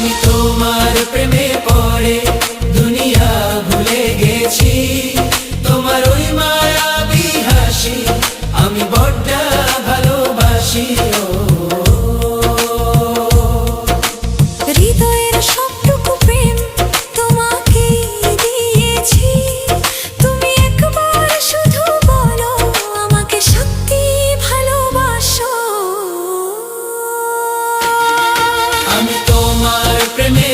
আমি তোমার প্রেমে পড়ে দুনিয়া ভুলে গেছি, তোমার ওই মায়াবী হাসি আমি বড্ড ভালোবাসি। হৃদয়ের সবটুকু প্রেম তোমাকে দিয়েছি, তুমি একবার শুধু বলো আমাকে সত্যি ভালোবাসো। আমি তোমার প্রেমে